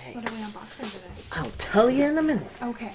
Okay. What are we unboxing today? I'll tell you in a minute. Okay.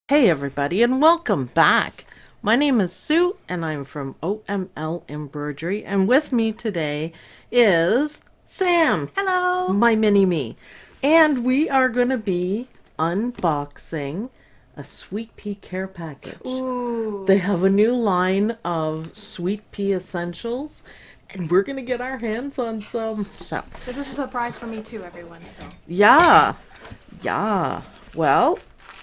Hey everybody, and welcome back. My name is Sue and I'm from OML Embroidery, and with me today is Sam. Hello. My mini-me. And we are going to be unboxing a Sweet Pea care package. Ooh. They have a new line of Sweet Pea Essentials, and we're going to get our hands on some. So, This is a surprise for me too, everyone, so. yeah. Well,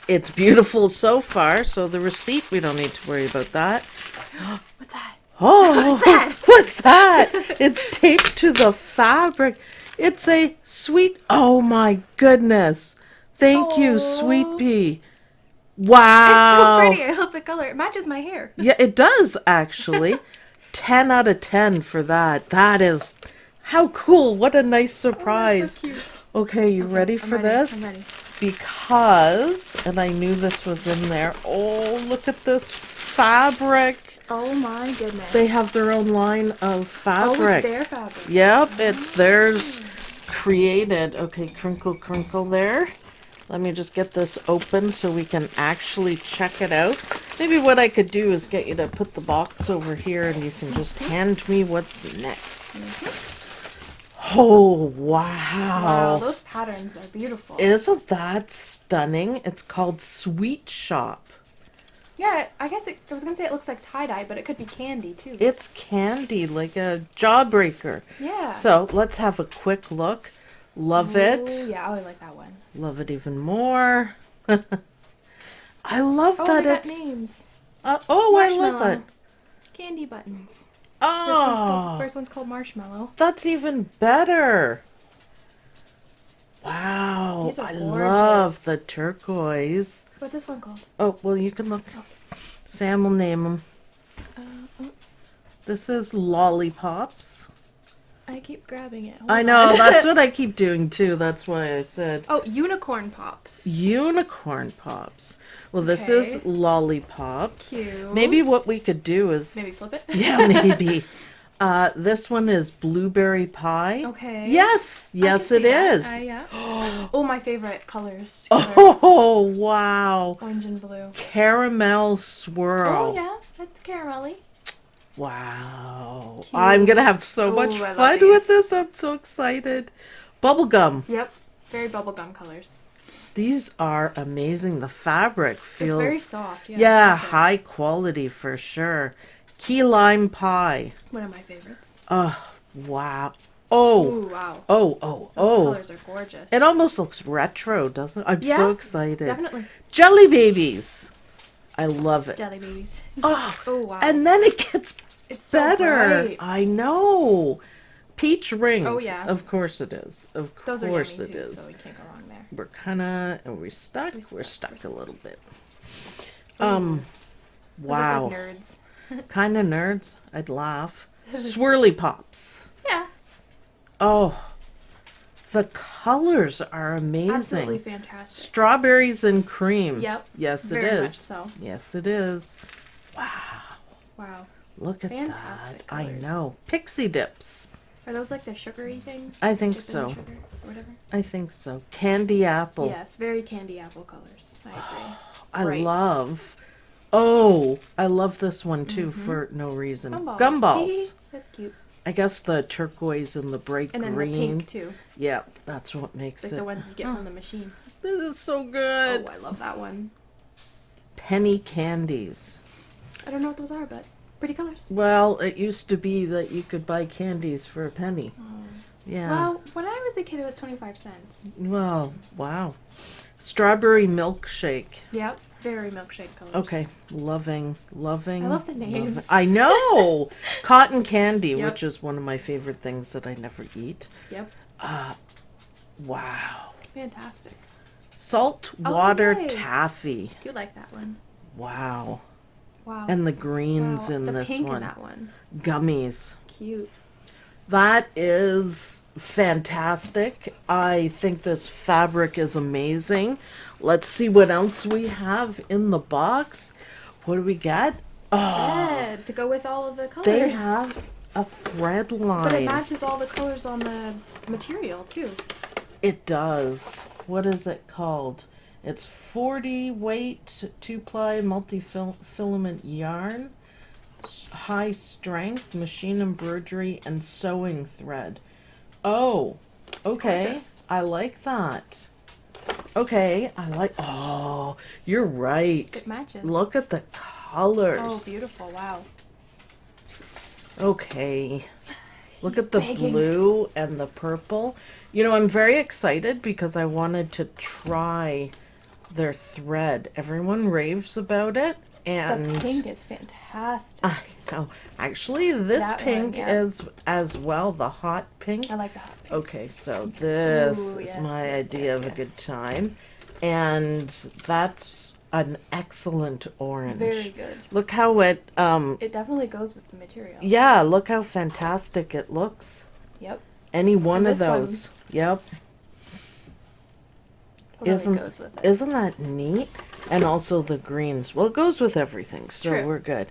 it's beautiful so far, so the receipt, we don't need to worry about that. What's that? Oh, What's that? what's that? It's taped to the fabric. It's a sweet, oh my goodness. Thank you, Sweet Aw. Pea. Wow. It's so pretty. I love the color. It matches my hair. Yeah, it does actually. 10 out of 10 for that. That is, how cool. What a nice surprise. so cute. Okay, you ready I'm for ready. this? I'm ready. Because, and I knew this was in there. Oh, look at this fabric. Oh my goodness. They have their own line of fabric. Oh, it's their fabric. Yep, it's theirs created. Okay, crinkle, crinkle there. Let me just get this open so we can actually check it out. Maybe what I could do is get you to put the box over here and you can just hand me what's next. Oh, wow. Wow, those patterns are beautiful. Isn't that stunning? It's called Sweet Shop. Yeah, I guess I was going to say it looks like tie-dye, but it could be candy too. It's candy, like a jawbreaker. Yeah. So let's have a quick look. Love it. Ooh, yeah, I like that one. Love it even more. I love Oh, that they got it's... names. I love Marshmallow. it. Candy buttons. Oh, First one's called Marshmallow. that's even better. Wow, These are I gorgeous. love the turquoise. What's this one called? Oh, well, you can look. Sam will name them. Oh, This is Lollipops. I keep grabbing it. Hold I know, on. that's what I keep doing too. That's why I said Oh, Unicorn Pops. Unicorn Pops. Well, this is Okay. Lollipops. Cute. Maybe what we could do is... Maybe flip it? Yeah, maybe. This one is Blueberry Pie. Okay. Yes, I can yes see it that. is. Yeah. Oh, my favorite colors together. Oh, wow. Orange and blue. Caramel swirl. Oh, yeah. That's caramelly. Wow. Cute. I'm going to have so much Ooh, I love fun these. with this. I'm so excited. Bubblegum. Yep. Very bubblegum colors. These are amazing. The fabric feels... It's very soft. Yeah. Yeah, that's it. high quality for sure. Key lime pie. One of my favorites. Oh, wow. Oh. Ooh, wow. Oh. Those colors are gorgeous. It almost looks retro, doesn't it? I'm so Yeah, excited. Definitely. Jelly babies. I love it. Jelly babies. Oh, Oh, wow. and then it gets It's so better. bright. I know. Peach rings. Oh, yeah. Of course it is. Of Those are course yummy it too, is. so we can't go wrong there. We're kind of, and we're stuck. We're stuck. stuck a little bit. Those Wow. look like nerds. Kind of nerds. I'd laugh. Swirly pops. Yeah. Oh, the colors are amazing. Absolutely fantastic. Strawberries and cream. Yep. Yes, Very it is. much so. Yes, it is. Wow. Wow. Look at Fantastic that. I colors. know. Pixie dips. Are those like the sugary things? I think Dipping so. in sugar or whatever? I think so. Candy apple. Yes, very candy apple colors. I agree. I Right. love. Oh, I love this one too for no reason. Gumballs. That's cute. I guess the turquoise and the bright And then green. the pink too. Yeah, that's what makes Like it. the ones you get from the machine. This is so good. Oh, I love that one. Penny candies. I don't know what those are, but pretty colors. Well, it used to be that you could buy candies for a penny. Oh. Yeah. Well, when I was a kid, it was 25 cents. Well, wow. Strawberry milkshake. Yep, very milkshake colors. Okay, loving. I love the names. I know. Cotton candy, Yep. which is one of my favorite things that I never eat. Yep, Wow. fantastic. Salt Oh, water yay. taffy. You like that one? Wow. Wow. And the greens wow. in the this pink one. in that one. Gummies. Cute. That is fantastic. I think this fabric is amazing. Let's see what else we have in the box. What do we got? Oh, Red to go with all of the colors. they have a thread line. But it matches all the colors on the material too. It does. What is it called? It's 40 weight 2-ply multi-filament yarn, high strength machine embroidery and sewing thread. Oh, okay. Gorgeous. I like that. Okay, I like. Oh, you're right. It matches. Look at the colors. Oh, beautiful! Wow. Okay. Look He's at the begging. blue and the purple. You know, I'm very excited because I wanted to try their thread. Everyone raves about it, and The pink is fantastic. I know. Actually, this That one, pink yeah. is as well, the hot pink. I like the hot pink. Okay, so this Ooh, is yes, my yes, idea yes, of a good yes. time. And that's an excellent orange. Very good. Look how it, It definitely goes with the material. yeah, look how fantastic it looks. Yep. Any one And of this one those. Yep. Totally Isn't goes with it. isn't that neat? And also the greens. Well, it goes with everything, so True. we're good.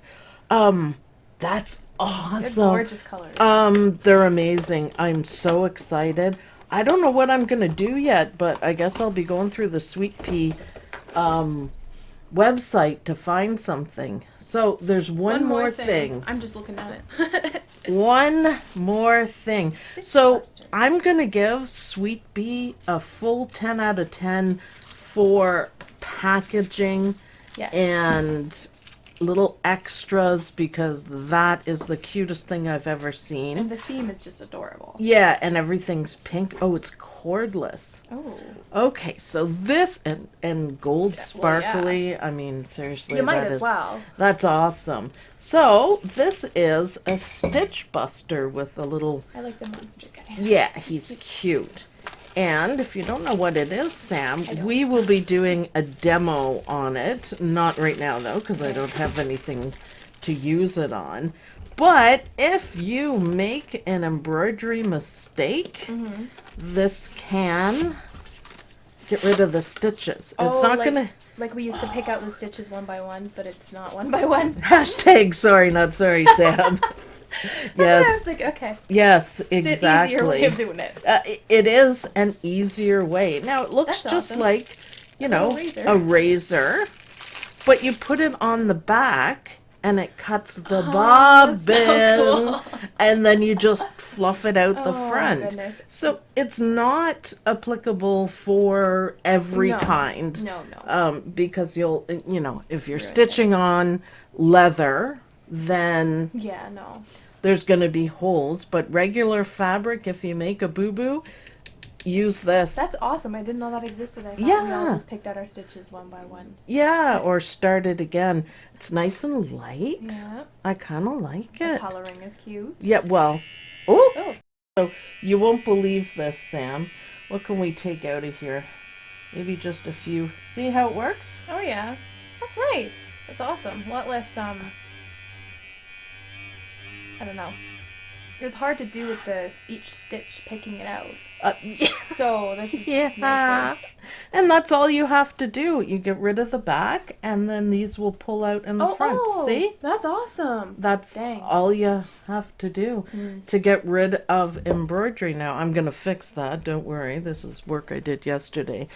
That's They're awesome. gorgeous colors. They're amazing. I'm so excited. I don't know what I'm gonna do yet, but I guess I'll be going through the Sweet Pea website to find something. So there's one more thing. I'm just looking at it. One more thing. So Stitchbuster. I'm gonna give Sweet Pea a full 10 out of 10 for packaging Yes. and little extras because that is the cutest thing I've ever seen. And the theme is just adorable. Yeah, and everything's pink. Oh, it's cordless. Oh. Okay, so this and gold Yeah, well, sparkly. I mean, seriously, You might that as is- well. That's awesome. So this is a Stitchbuster with a little. I like the monster guy. Yeah, he's cute. And if you don't know what it is, Sam, I don't. we will be doing a demo on it. Not right now, though, because I don't have anything to use it on. But if you make an embroidery mistake, Mm-hmm. this can get rid of the stitches. Oh, It's not like, gonna. like we used to pick out the stitches one by one, but it's not one by one. Hashtag sorry, not sorry, Sam. That's what I was Yes, thinking. Okay. yes, It's an easier way exactly. of doing it. It is an easier way. Now it looks That's just awesome. like, you know, razor. a razor, but you put it on the back and it cuts the bobbin, that's so cool. and then you just fluff it out the Oh, my front. goodness. So it's not applicable for every No. kind. No. Because you'll, you know, if you're Ruin stitching things. on leather, then Yeah, no. there's going to be holes. But regular fabric, if you make a boo-boo, use this. That's awesome. I didn't know that existed. I thought we Yeah. all just picked out our stitches one by one. Yeah, or start it again. It's nice and light. Yeah. I kind of like The it. coloring is cute. Yeah, well, oh, Oh. so you won't believe this, Sam. What can we take out of here? Maybe just a few. See how it works? Oh yeah. That's nice. That's awesome. A lot less I don't know. It's hard to do with the each stitch picking it out. Yeah. So this is Yeah. nicer. And that's all you have to do. You get rid of the back, and then these will pull out in the front. See? That's awesome. That's Dang. all you have to do to get rid of embroidery. Now, I'm going to fix that. Don't worry. This is work I did yesterday.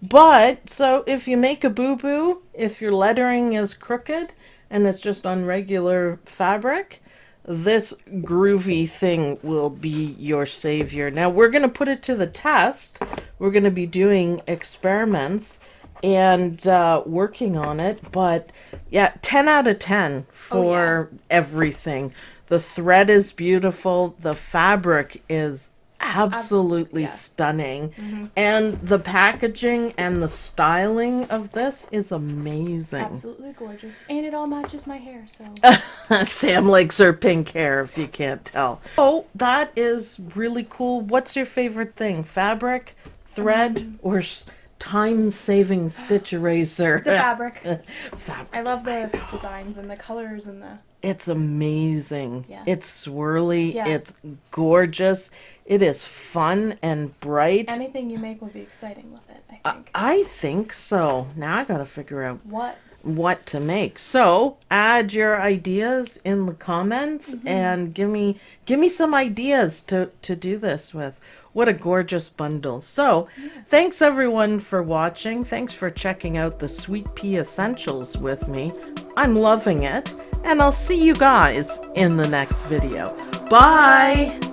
But, so if you make a boo-boo, if your lettering is crooked and it's just on regular fabric, this groovy thing will be your savior. Now, we're going to put it to the test. We're going to be doing experiments and working on it. But, yeah, 10 out of 10 for everything. The thread is beautiful. The fabric is absolutely yeah. stunning. And the packaging and the styling of this is amazing. Absolutely gorgeous. And it all matches my hair, so Sam likes her pink hair, if you can't tell. Oh, that is really cool. What's your favorite thing? Fabric, thread, or time-saving stitch eraser? the fabric. Fabric. I love the designs and the colors and the It's amazing. Yeah. It's swirly. Yeah. It's gorgeous. It is fun and bright. anything you make will be exciting with it, I think. I think so. Now I gotta figure out. What? what to make. So add your ideas in the comments and give me some ideas to do this with. What a gorgeous bundle. So thanks everyone for watching. Thanks for checking out the Sweet Pea Essentials with me. I'm loving it, and I'll see you guys in the next video. Bye.